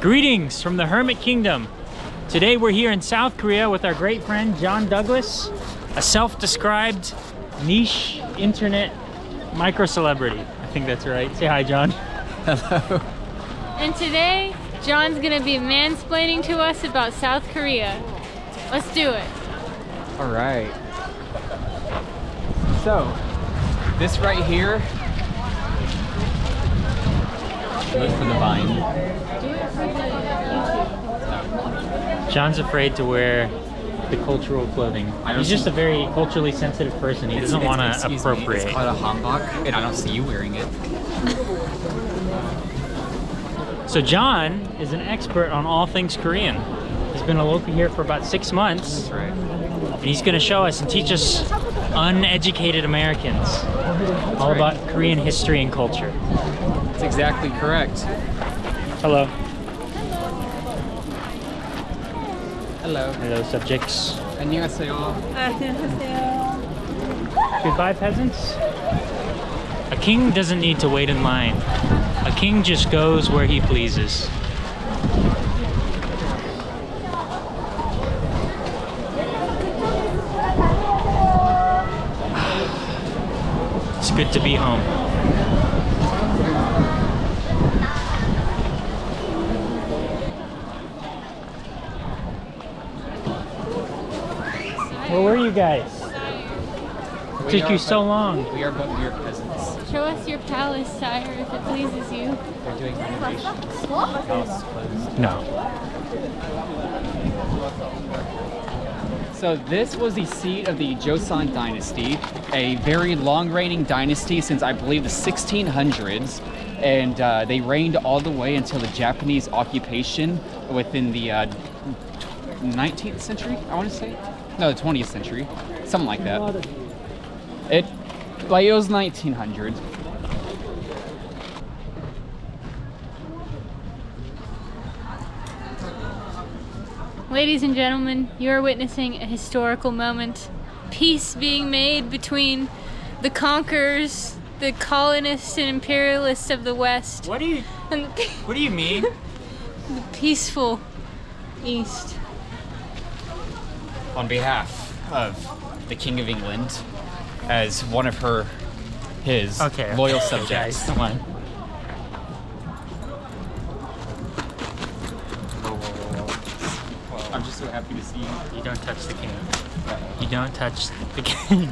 Greetings from the Hermit Kingdom. Today we're here in South Korea with our great friend John Douglas, a self-described niche internet micro-celebrity. I think that's right. Say hi, John. Hello. And today, John's gonna be mansplaining to us about South Korea. Let's do it. All right. So, this right here. Look for the vine. John's afraid to wear the cultural clothing. He's just a very culturally sensitive person. He doesn't want to appropriate. It's called a hanbok, and I don't see you wearing it. So John is an expert on all things Korean. He's been a local here for about 6 months. That's right. And he's going to show us and teach us uneducated Americans all about Korean history and culture. That's exactly correct. Hello. Hello. Hello, subjects. 안녕하세요. Goodbye, peasants. A king doesn't need to wait in line. A king just goes where he pleases. It's good to be home. Where were you guys? It took you so long. We are but mere peasants. Show us your palace, sire, if it pleases you. They're doing renovations. The house is closed. No. So this was the seat of the Joseon dynasty, a very long-reigning dynasty since I believe the 1600s, and they reigned all the way until the Japanese occupation within the 19th century, I want to say? No, the 20th century, something like that. It was 1900. Ladies and gentlemen, you are witnessing a historical moment. Peace being made between the conquerors, the colonists and imperialists of the West, What do you mean? the peaceful East. On behalf of the King of England, as one of his loyal subjects. Guys, come on. I'm just so happy to see you. You don't touch the king. You don't touch the king.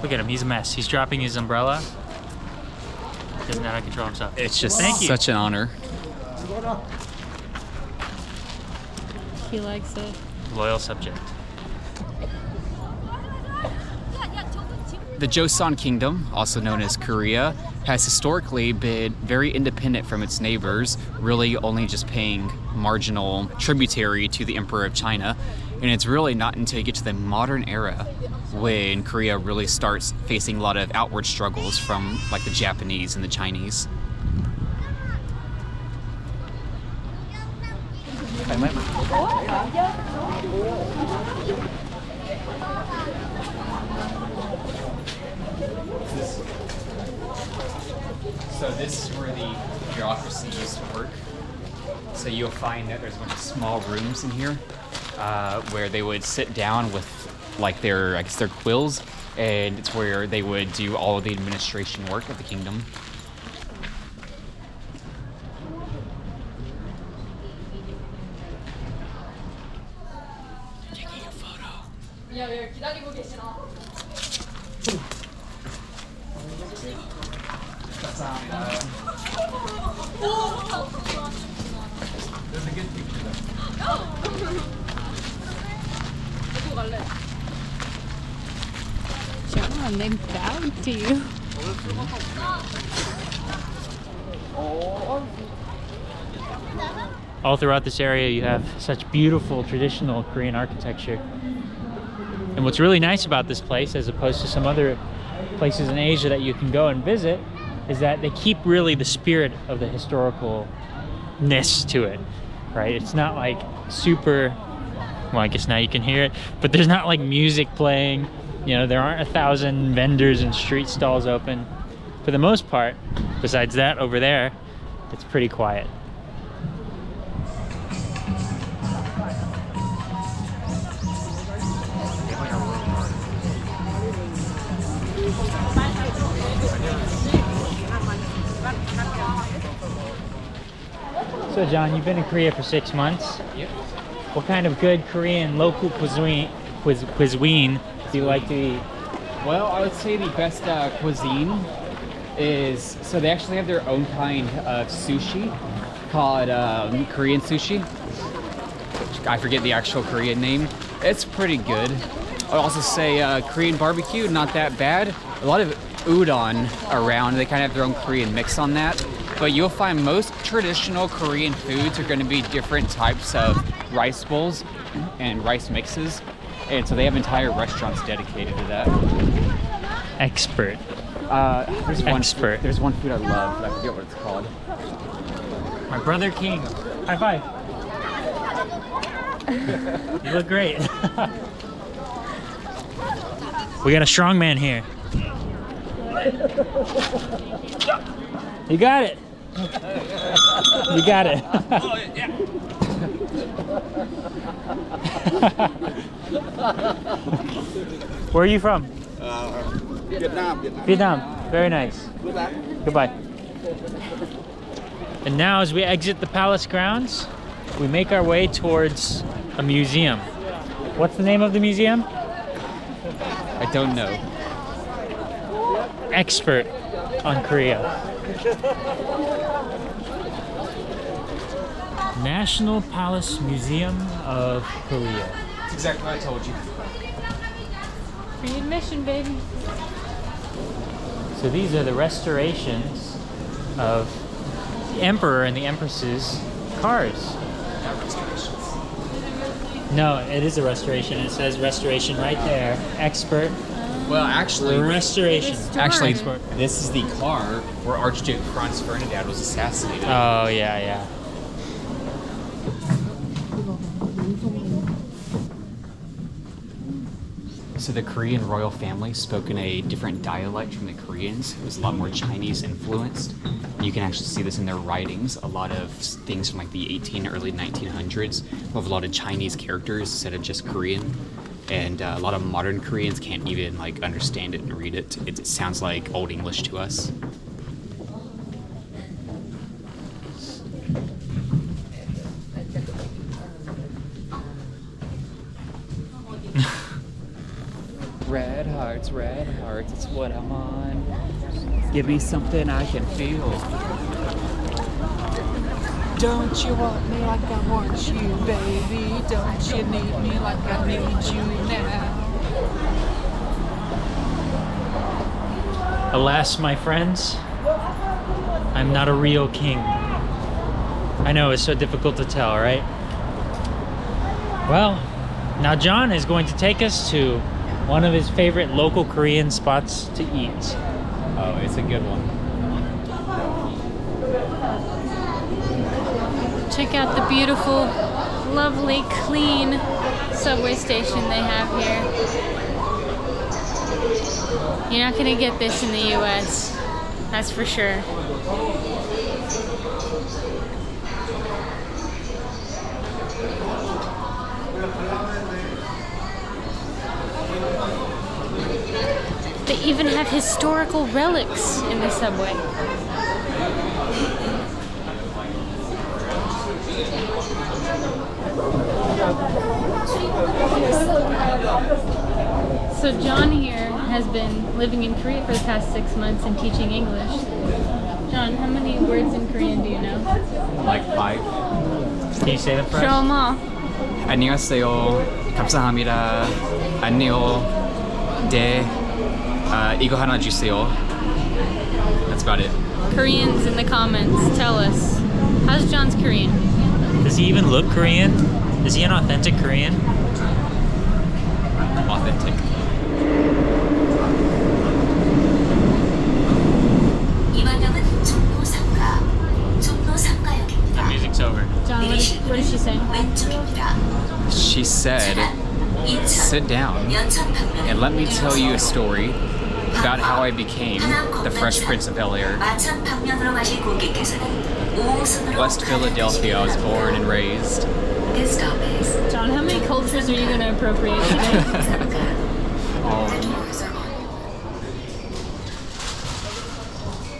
Look at him, he's a mess. He's dropping his umbrella. He doesn't know how to control himself. It's just Thank you. such an honor. He likes it. Loyal subject. The Joseon Kingdom, also known as Korea, has historically been very independent from its neighbors, really only just paying marginal tributary to the Emperor of China. And it's really not until you get to the modern era when Korea really starts facing a lot of outward struggles from like the Japanese and the Chinese. So this is where the bureaucracy used to work. So you'll find that there's a bunch of small rooms in here where they would sit down with like their quills, and it's where they would do all of the administration work of the kingdom. Taking a photo. There's a good picture though. John, they bowed to you. All throughout this area you have such beautiful traditional Korean architecture. And what's really nice about this place, as opposed to some other places in Asia that you can go and visit, is that they keep really the spirit of the historicalness to it, right? It's not like super, well, I guess now you can hear it, but there's not like music playing. You know, there aren't 1,000 vendors and street stalls open. For the most part, besides that over there, it's pretty quiet. So John, you've been in Korea for 6 months. Yep. What kind of good Korean local cuisine do you like to eat? Well, I would say the best cuisine is, so they actually have their own kind of sushi called Korean sushi. I forget the actual Korean name. It's pretty good. I'd also say Korean barbecue, not that bad. A lot of udon around. They kind of have their own Korean mix on that. But you'll find most traditional Korean foods are going to be different types of rice bowls and rice mixes. And so they have entire restaurants dedicated to that. Expert. There's one food I love, but I forget what it's called. My brother King. High five. You look great. We got a strong man here. You got it. You got it. Where are you from? Vietnam. Vietnam. Very nice. Goodbye. And now as we exit the palace grounds, we make our way towards a museum. What's the name of the museum? I don't know. Expert on Korea. National Palace Museum of Korea. That's exactly what I told you. Free admission, baby. So these are the restorations of the Emperor and the Empress's cars. Not restorations. No, it is a restoration. It says restoration right there. Expert Well, actually, restoration. actually, this is the car where Archduke Franz Ferdinand was assassinated. Oh, yeah. So the Korean royal family spoke in a different dialect from the Koreans. It was a lot more Chinese influenced. You can actually see this in their writings. A lot of things from like the early 1900s have a lot of Chinese characters instead of just Korean. And a lot of modern Koreans can't even like understand it and read it. It sounds like Old English to us. Red hearts, it's what I'm on. Give me something I can feel. Don't you want me like I want you, baby? Don't you need me like I need you now? Alas, my friends, I'm not a real king. I know, it's so difficult to tell, right? Well, now John is going to take us to one of his favorite local Korean spots to eat. Oh, it's a good one. Check out the beautiful, lovely, clean subway station they have here. You're not gonna get this in the US, that's for sure. They even have historical relics in the subway. So John here has been living in Korea for the past 6 months and teaching English. John, how many words in Korean do you know? Like 5. Can you say them for Show us? them all. 안녕하세요. 감사합니다. 안녕. 네. 이거 하나 주세요. That's about it. Koreans in the comments, tell us. How's John's Korean? Does he even look Korean? Is he an authentic Korean? Authentic. The music's over. John, what did she say? She said, sit down and let me tell you a story about how I became the Fresh Prince of Bel-Air. West Philadelphia, I was born and raised. John, how many cultures are you going to appropriate today?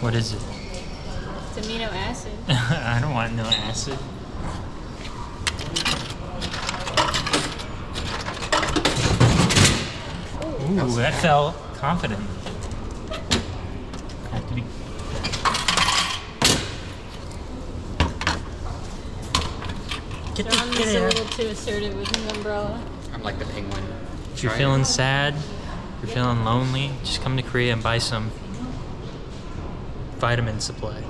What is it? It's amino acid. I don't want no acid. Ooh, that fell confident. Have to be. John's a little too assertive with his umbrella. I'm like the penguin. If you're feeling sad, you're feeling lonely, just come to Korea and buy some vitamin supply.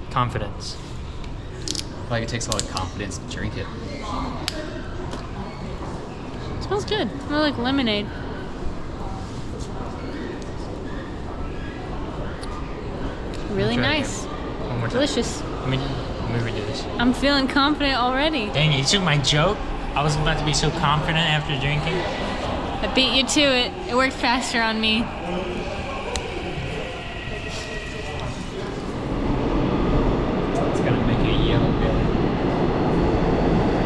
Confidence. Like it takes a lot of confidence to drink it. It smells good. It smells like lemonade. Really Try it nice. again. One more time. Delicious. Let me redo this. I'm feeling confident already. Dang it, you took my joke? I was about to be so confident after drinking. I beat you to it. It worked faster on me. It's gonna make it a yellow belly.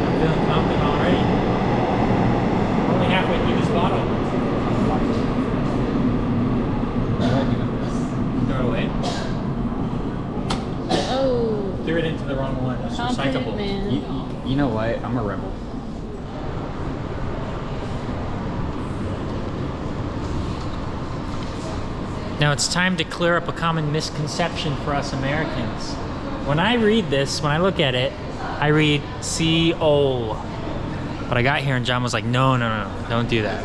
I'm feeling confident already. Only halfway through this bottle. Throw it away. Oh, Threw it into the wrong one. It's confident recyclable. man. You know what? I'm a rebel. Now it's time to clear up a common misconception for us Americans. When I read this, when I look at it, I read Seoul. But I got here and John was like, no, don't do that.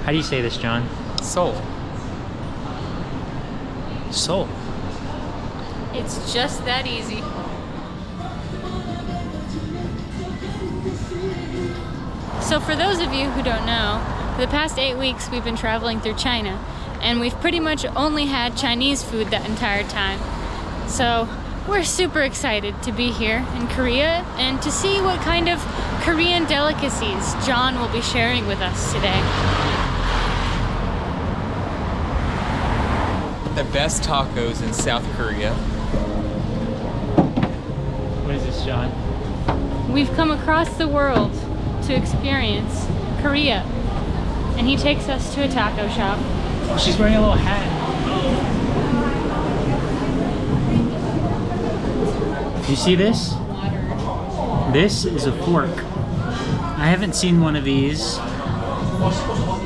How do you say this, John? Seoul. Seoul. It's just that easy. So for those of you who don't know, for the past 8 weeks we've been traveling through China, and we've pretty much only had Chinese food that entire time. So we're super excited to be here in Korea and to see what kind of Korean delicacies John will be sharing with us today. The best tacos in South Korea. What is this, John? We've come across the world to experience Korea, and he takes us to a taco shop. Oh, she's wearing a little hat. You see this? This is a fork. I haven't seen one of these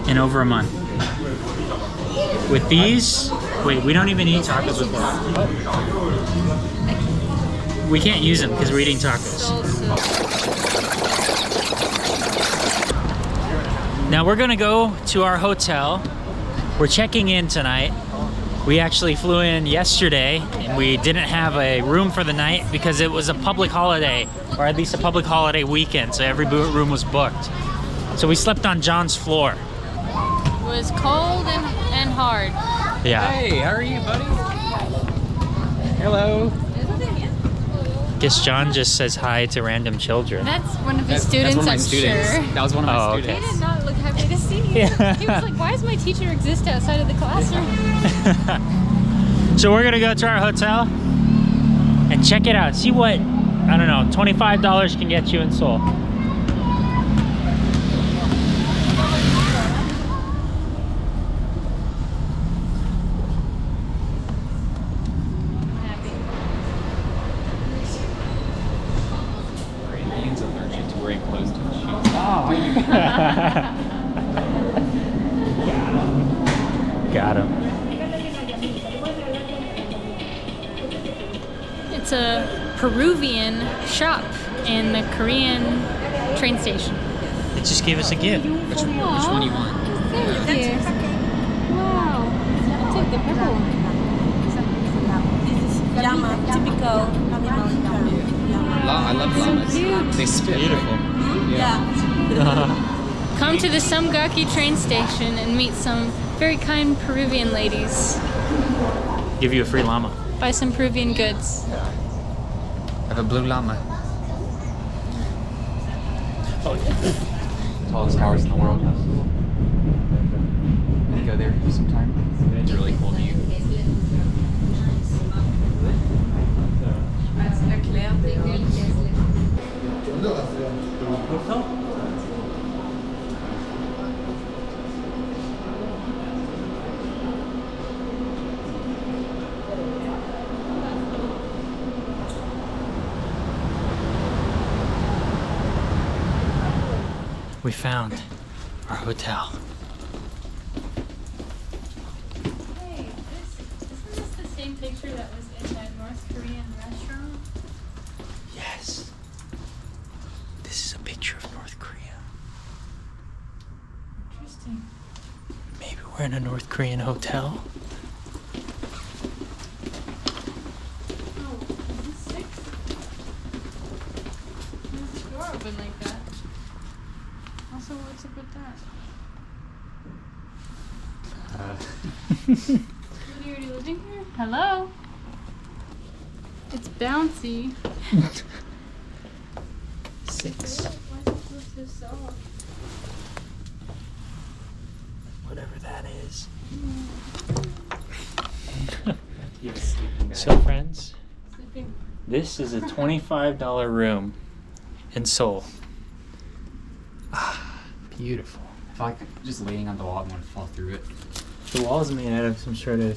in over a month. With these, wait, we don't even eat tacos with fork. We can't use them because we're eating tacos. Now we're gonna go to our hotel. We're checking in tonight. We actually flew in yesterday and we didn't have a room for the night because it was a public holiday, or at least a public holiday weekend, so every room was booked. So we slept on John's floor. It was cold and hard. Yeah. Hey, how are you, buddy? Hello. Guess John just says hi to random children. That's one of his That's students, one of my I'm students. sure. That was one of my Oh, okay. They students. did not look happy to see you. Yeah. He was like, why does my teacher exist outside of the classroom? So we're gonna go to our hotel and check it out. See what, I don't know, $25 can get you in Seoul. Koreans allergic to wearing closed-toe shoes. Got him. It's a Peruvian shop in the Korean train station. It just gave us a gift. Which one do you want? Thank you. Wow. I'll take the purple one. Llama, typical animal in Peru. I love llamas. cute. They spit. Beautiful. Yeah. Come to the Samgaki train station and meet some very kind Peruvian ladies. Give you a free llama. Buy some Peruvian goods. I have a blue llama. Tallest towers in the world. Gonna go there for some time. It's a really cool view. we found our hotel. Hey, isn't this the same picture that was in that North Korean restaurant? Yes. This is a picture of North Korea. Interesting. Maybe we're in a North Korean hotel. Oh, is this 6? Why is the door open like that? Also, what's up with that? Are you already living here? Hello? It's bouncy. 6. Why is it so soft? Whatever that is. Yes. So friends, Sleeping. this is a $25 room in Seoul. Ah, beautiful. I feel like just laying on the wall, I'm gonna fall through it. The wall is made out of some sort of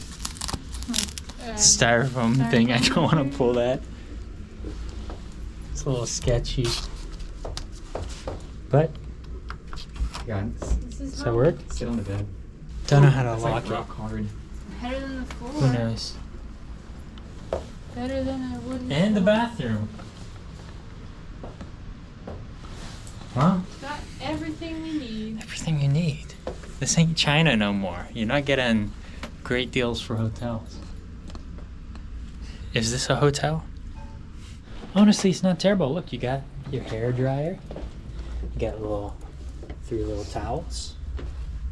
styrofoam thing. I don't want to pull that. It's a little sketchy. But Yeah, does that work? sit on the bed. Don't know how to It's lock like it. rock hard. Better than the floor. Who knows? Better than I would. And the bathroom. Huh? Got everything we need. Everything you need. This ain't China no more. You're not getting great deals for hotels. Is this a hotel? Honestly, it's not terrible. Look, you got your hair dryer. You got 3 little towels,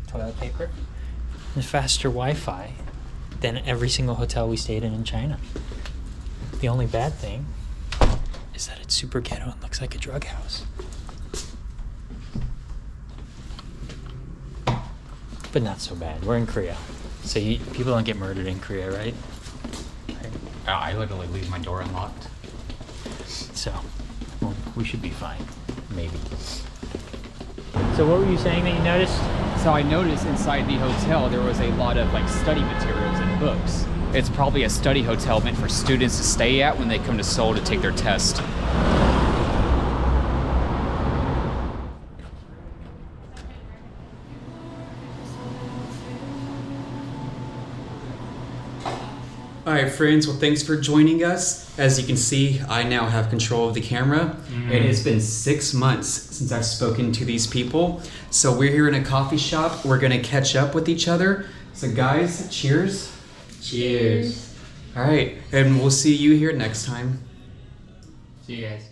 toilet paper, and faster Wi-Fi than every single hotel we stayed in China. The only bad thing is that it's super ghetto and looks like a drug house. But not so bad. We're in Korea. So people don't get murdered in Korea, right? I literally leave my door unlocked. So, well, we should be fine. Maybe. So what were you saying that you noticed? So I noticed inside the hotel there was a lot of like study materials and books. It's probably a study hotel meant for students to stay at when they come to Seoul to take their test. Alright friends, well thanks for joining us. As you can see, I now have control of the camera. It has been 6 months since I've spoken to these people. So we're here in a coffee shop. We're gonna catch up with each other. So guys, cheers. Cheers. Alright, and we'll see you here next time. See you guys.